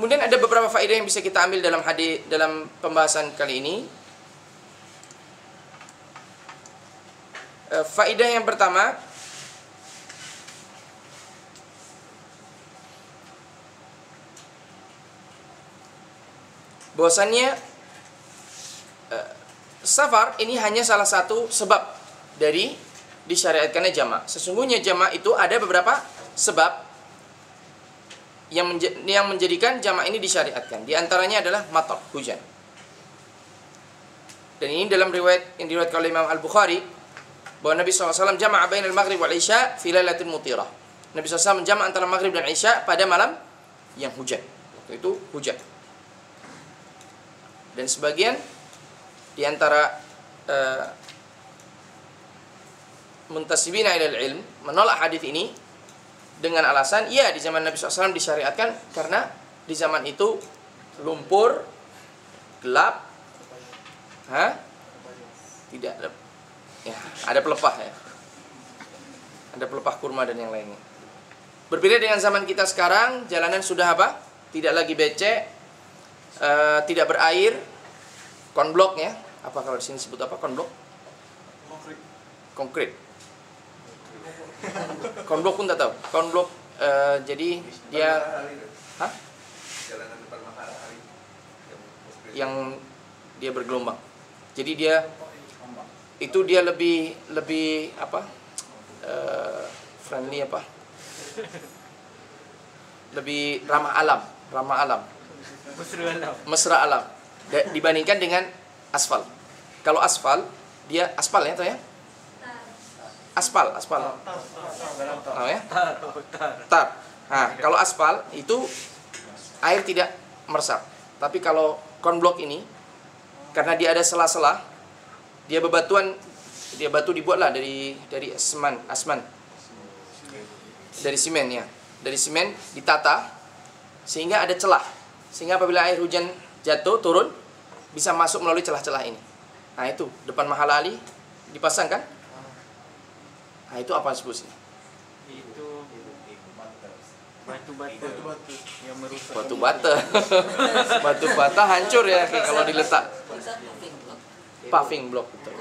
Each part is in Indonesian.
Kemudian ada beberapa faedah yang bisa kita ambil dalam hadis, dalam pembahasan kali ini. Faedah yang pertama, bahwasannya safar ini hanya salah satu sebab dari disyariatkannya jamak. Sesungguhnya jamak itu ada beberapa sebab yang menjadikan jamak ini disyariatkan. Di antaranya adalah matar, hujan. Dan ini dalam riwayat yang diriwayatkan oleh Imam Al-Bukhari, bahwa Nabi SAW jama'a bainal maghrib wal isya fi lailatin mutirah. Nabi SAW menjamak antara maghrib dan isya pada malam yang hujan. Waktu itu hujan. Dan sebagian di antara muntasibina ilal ilm menolak hadis ini dengan alasan, iya di zaman Nabi SAW disyariatkan karena di zaman itu lumpur, gelap, tidak ada, ya, ada pelepah ya, ada pelepah kurma dan yang lainnya. Berbeda dengan zaman kita sekarang, jalanan sudah apa? Tidak lagi becek, tidak berair, konblok ya. Apa kalau di sini sebut apa konblok? Konkret. Konblok pun tak tahu. Konblok jadi dia, jalanan depan matahari yang dia bergelombang. Jadi dia itu dia lebih apa? Friendly apa? Lebih ramah alam. Mesra alam. Dibandingkan dengan aspal. Kalau aspal, dia aspal ya, toh ya? Aspal. Oh ya? Tar. Nah, kalau aspal itu air tidak meresap. Tapi kalau konblok ini, karena dia ada sela-sela, dia batu dibuatlah dari asman. Dari semen ya. Dari semen ditata sehingga ada celah. Sehingga apabila air hujan jatuh turun bisa masuk melalui celah-celah ini. Nah, itu depan Mahala Ali dipasangkan. Nah, itu apa sebutnya? Itu batu-batu yang merusak. Batu bata. Batu bata hancur ya kalau diletak. Paving block itu.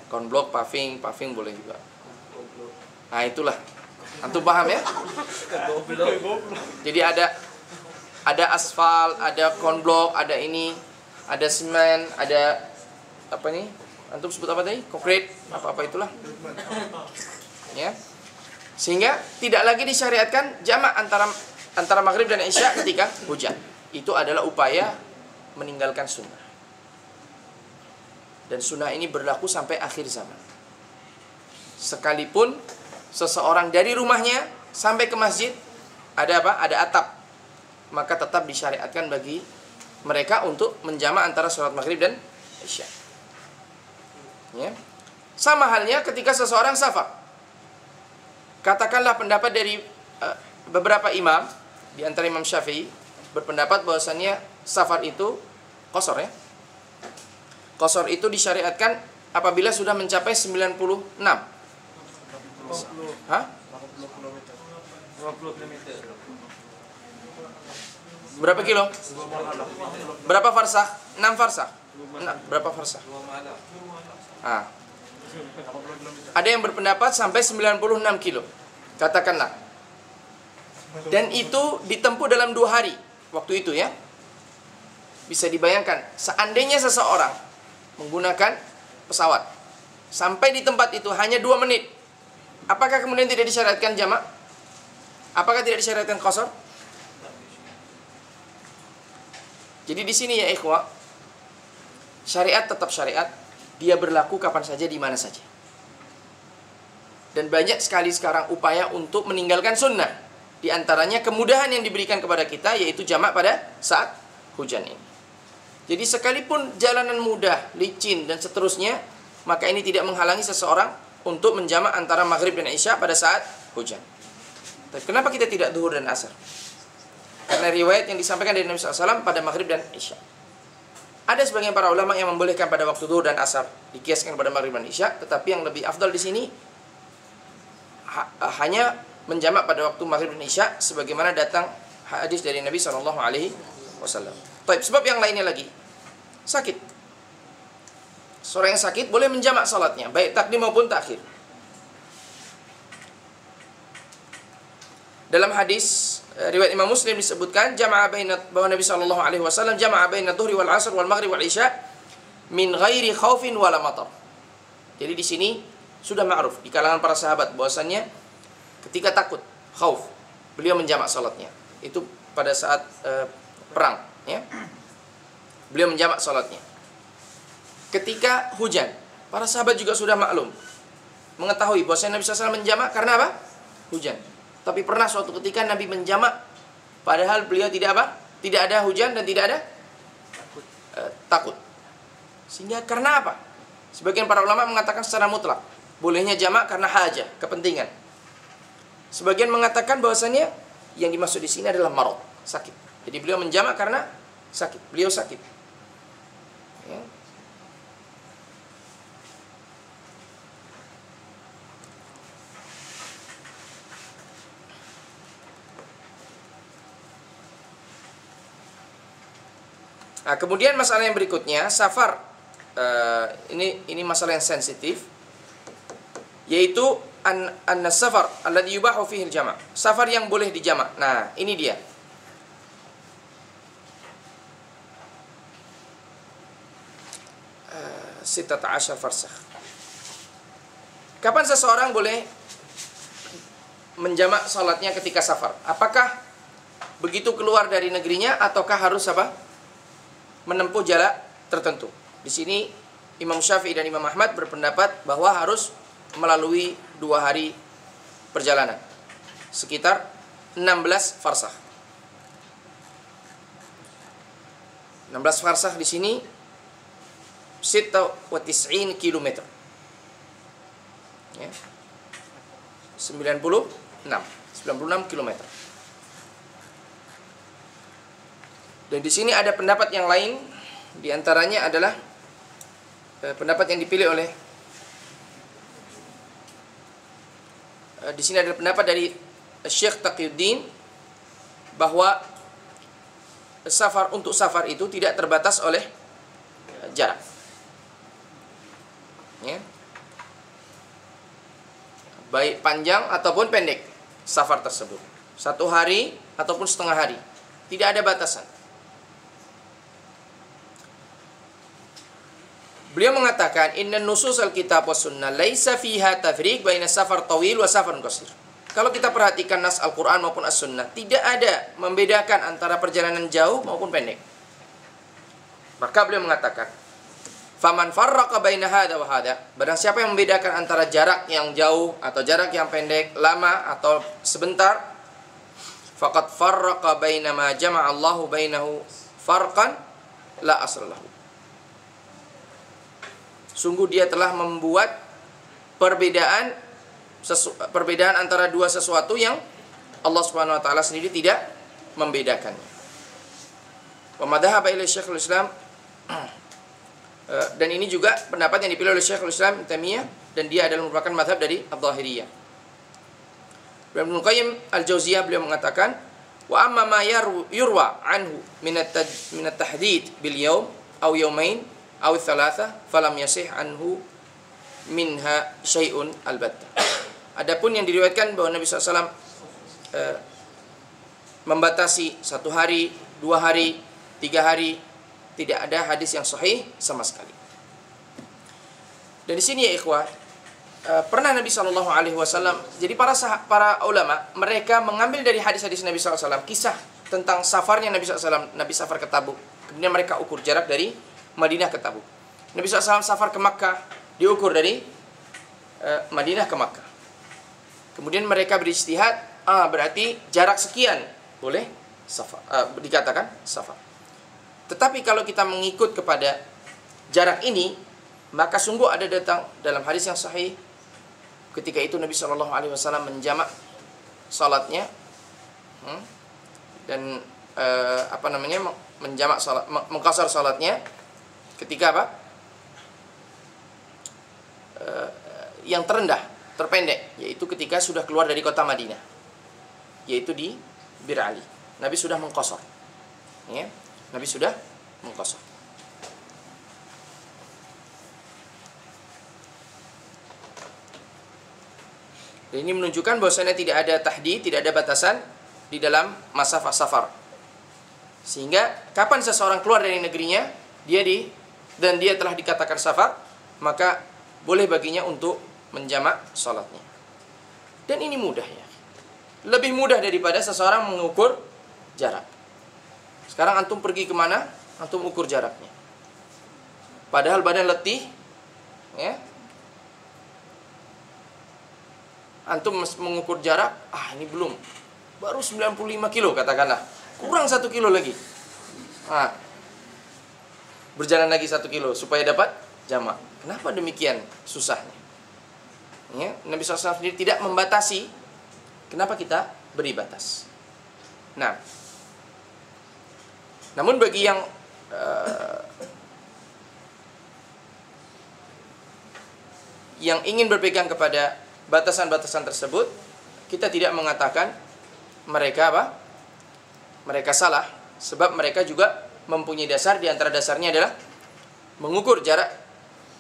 Konblok, paving boleh juga. Nah, itulah. Antum paham ya? Jadi ada aspal, ada konblok, ada ini, ada semen, ada apa nih? Antum sebut apa tadi? Konkret, apa itulah. Ya. Sehingga tidak lagi disyariatkan jamak antara maghrib dan isya ketika hujan. Itu adalah upaya meninggalkan sunnah. Dan sunnah ini berlaku sampai akhir zaman. Sekalipun seseorang dari rumahnya sampai ke masjid ada apa? Ada atap. Maka tetap disyariatkan bagi mereka untuk menjamak antara sholat maghrib dan isya. Ya. Sama halnya ketika seseorang safar. Katakanlah pendapat dari beberapa imam, di antara Imam Syafi'i berpendapat bahwasannya safar itu qasar ya. Qasar itu disyariatkan apabila sudah mencapai 96. Hah? 20 km. Berapa kilo? Berapa farsah? 6 farsah. Berapa farsah? Ah. Ada yang berpendapat sampai 96 kilo. Katakanlah. Dan itu ditempuh dalam 2 hari. Waktu itu ya. Bisa dibayangkan. Seandainya seseorang menggunakan pesawat. Sampai di tempat itu hanya 2 menit. Apakah kemudian tidak disyariatkan jamak? Apakah tidak disyariatkan qasar? Jadi di sini ya ikhwah, syariat tetap syariat, dia berlaku kapan saja di mana saja. Dan banyak sekali sekarang upaya untuk meninggalkan sunnah. Di antaranya kemudahan yang diberikan kepada kita yaitu jamak pada saat hujan ini. Jadi sekalipun jalanan mudah, licin dan seterusnya, maka ini tidak menghalangi seseorang untuk menjamak antara maghrib dan isya pada saat hujan. Tapi kenapa kita tidak zuhur dan asar? Karena riwayat yang disampaikan dari Nabi SAW pada maghrib dan isya. Ada sebagian para ulama yang membolehkan pada waktu zuhur dan asar, dikiaskan pada maghrib dan isya, tetapi yang lebih afdal di sini hanya menjamak pada waktu maghrib dan isya, sebagaimana datang hadis dari Nabi sallallahu alaihi wasallam. Baik, sebab yang lainnya lagi. Sakit. Seorang yang sakit boleh menjamak salatnya, baik takdim maupun takhir. Dalam hadis riwayat Imam Muslim disebutkan bahwa Nabi sallallahu alaihi wasallam jama'a baina dhuhri wal 'asr wal maghrib wal isya min ghairi khaufin wala matar. Jadi di sini sudah ma'ruf di kalangan para sahabat bahwasannya ketika takut, khauf, beliau menjamak salatnya. Itu pada saat perang, ya. Beliau menjamak salatnya. Ketika hujan, para sahabat juga sudah maklum, mengetahui bahwasanya Nabi sallallahu alaihi wasallam menjamak karena apa? Hujan. Tapi pernah suatu ketika Nabi menjamak padahal beliau tidak apa? Tidak ada hujan dan tidak ada takut. Sehingga karena apa? Sebagian para ulama mengatakan secara mutlak bolehnya jamak karena hajah, kepentingan. Sebagian mengatakan bahwasannya yang dimaksud di sini adalah marad, sakit. Jadi beliau menjamak karena sakit. Beliau sakit. Ya. Nah, kemudian masalah yang berikutnya, safar. Ini masalah yang sensitif, yaitu an-safar alladhi yubahu fihi al-jama'. Safar yang boleh dijamak. Nah, ini dia. Sittata asyar farsakh. Kapan seseorang boleh menjamak salatnya ketika safar? Apakah begitu keluar dari negerinya ataukah harus apa? Menempuh jarak tertentu. Di sini Imam Syafi'i dan Imam Ahmad berpendapat bahwa harus melalui 2 hari perjalanan, sekitar 16 farsakh. 16 farsakh di sini 96 km. Ya. 96 km. Dan di sini ada pendapat yang lain, di antaranya adalah pendapat yang dipilih oleh di sini adalah pendapat dari Syekh Taqiyuddin bahwa untuk safar itu tidak terbatas oleh jarak. Ya. Baik panjang ataupun pendek safar tersebut. 1 hari ataupun setengah hari. Tidak ada batasan. Beliau mengatakan inna nusus al-kitab was sunnah laisa fiha tafriq baina safar tawil wa safar qasir. Kalau kita perhatikan nas Al-Qur'an maupun as-sunnah, tidak ada membedakan antara perjalanan jauh maupun pendek. Maka beliau mengatakan, faman farraqa baina hada wa hada, barang siapa yang membedakan antara jarak yang jauh atau jarak yang pendek, lama atau sebentar, faqad farraqa baina ma jama'a Allahu bainahu farqan la asla lahu. Sungguh dia telah membuat perbedaan antara dua sesuatu yang Allah Subhanahu wa taala sendiri tidak membedakannya. Wa madhhaba ila Syekhul Islam, dan ini juga pendapat yang dipilih oleh Syekhul Islam Taimiyah, dan dia adalah merupakan mazhab dari Adz-Dzahiriyah. Ibnu Qayyim Al-Jauziyah beliau mengatakan, wa amma ma yurwa anhu min at-tahdid bil yawm aw yawmain aw thalatha falam yasih anhu minha syai'un albatta. Adapun yang diriwayatkan bahwa Nabi SAW membatasi 1 hari, 2 hari, 3 hari, tidak ada hadis yang sahih sama sekali. Dan di sini ya ikhwah, pernah Nabi SAW, jadi para ulama mereka mengambil dari hadis-hadis Nabi SAW kisah tentang safarnya Nabi SAW. Nabi safar ke Tabuk, kemudian mereka ukur jarak dari Madinah ke Tabuk. Nabi SAW safar ke Makkah, diukur dari Madinah ke Makkah. Kemudian mereka berijtihad, berarti jarak sekian boleh safar, dikatakan safar. Tetapi kalau kita mengikut kepada jarak ini, maka sungguh ada datang dalam hadis yang sahih, ketika itu Nabi SAW menjamak salatnya, dan menjamak salat, mengqasar salatnya ketika apa? Yang terendah, terpendek, yaitu ketika sudah keluar dari kota Madinah, yaitu di Bir Ali. Nabi sudah mengqasar. Ya, Nabi sudah mengqasar. Dan ini menunjukkan bahwasanya tidak ada tahdid, tidak ada batasan di dalam masa safar. Sehingga kapan seseorang keluar dari negerinya, dan dia telah dikatakan safar, maka boleh baginya untuk menjamak salatnya. Dan ini mudah ya. Lebih mudah daripada seseorang mengukur jarak. Sekarang antum pergi kemana, antum ukur jaraknya. Padahal badan letih, ya. Antum mengukur jarak, ini belum. Baru 95 kilo katakanlah. Kurang 1 kilo lagi. Berjalan lagi 1 kilo supaya dapat jamak. Kenapa demikian susahnya? Ya, Nabi SAW sendiri tidak membatasi. Kenapa kita beri batas? Nah, namun bagi yang ingin berpegang kepada batasan-batasan tersebut, kita tidak mengatakan mereka mereka salah, sebab mereka juga mempunyai dasar. Di antara dasarnya adalah mengukur jarak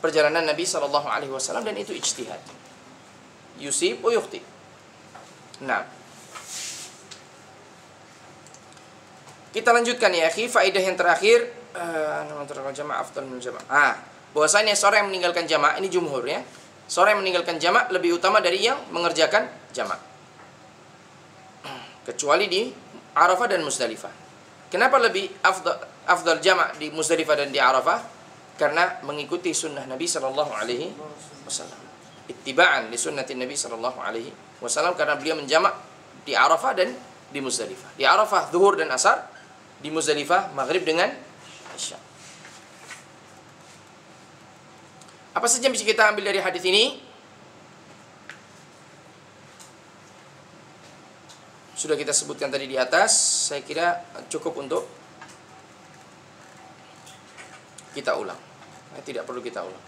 perjalanan Nabi SAW, dan itu ijtihad. Yusib wa yukhti. Nah, kita lanjutkan ya, akhi, faedah yang terakhir, bahwasanya seorang yang meninggalkan jamak, ini jumhur ya. Seorang yang meninggalkan jamak lebih utama dari yang mengerjakan jamak. Kecuali di Arafah dan Muzdalifah. Kenapa lebih afdal jamak di Muzdalifah dan di Arafah? Karena mengikuti sunnah Nabi SAW. Ittiba'an li sunnati Nabi SAW, karena beliau menjamak di Arafah dan di Muzdalifah. Di Arafah zuhur dan asar, di Muzdalifah maghrib dengan isya. Apa saja yang bisa kita ambil dari hadis ini? Sudah kita sebutkan tadi di atas. Saya kira cukup untuk kita ulang. Tidak perlu kita ulang.